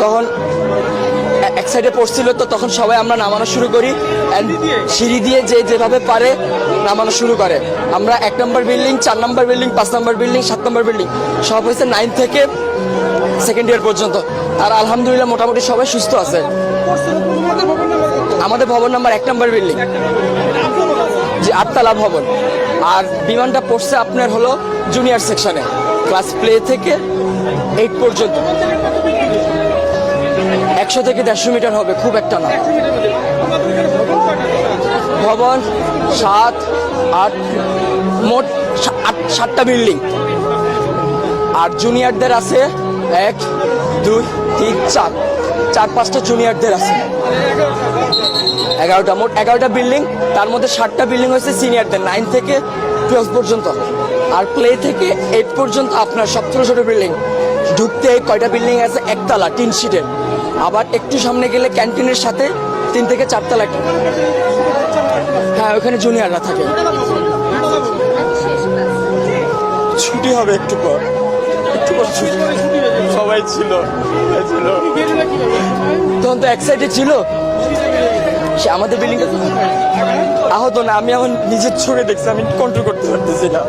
তখন এক সাইডে পড়ছিল, তো তখন সবাই আমরা নামানো শুরু করি and সিঁড়ি দিয়ে যে যেভাবে পারে নামানো শুরু করে। আমরা 1 নম্বর বিল্ডিং, 4 নম্বর বিল্ডিং, 5 নম্বর বিল্ডিং, 7 নম্বর বিল্ডিং সব হয়েছে 9 থেকে সেকেন্ড ইয়ার পর্যন্ত। আর আলহামদুলিল্লাহ মোটামুটি সবাই সুস্থ আছে। আমাদের ভবন নাম্বার 1 নম্বর বিল্ডিং, যে 8তলা ভবন। আর বিমানটা পড়ছে আপনার হলো জুনিয়র সেকশনে, ক্লাস প্লে থেকে 8 পর্যন্ত। 100 থেকে 150 মিটার হবে, খুব একটা না। ভবন 7, 8, মোট 7টা বিল্ডিং। আর জুনিয়রদের আছে 1, 2, 3, 4, 4-5টা জুনিয়রদের আছে। 11টা, মোট 11টা বিল্ডিং। তার মধ্যে 7টা বিল্ডিং হয়েছে সিনিয়রদের, 9 থেকে 12 পর্যন্ত। আর প্লে থেকে 8 পর্যন্ত আপনার সব ছোট ছোট বিল্ডিং। ঢুকতে কয়টা বিল্ডিং আছে, 1তলা টিন শিটের। আবার একটু সামনে গেলে ক্যান্টিনের সাথে 3 থেকে 4 তলা একটা। হ্যাঁ, ওখানে জুনিয়ররা থাকে। ছুটি হবে একটু পর, একটু পর ছুটি। সবাই ছিল তখন তো এক সাইডে ছিল। সে আমাদের বিল্ডিং আহত না, আমি আমার নিজের চোখে দেখছি, আমি কন্ট্রোল করতে পারতেছি না।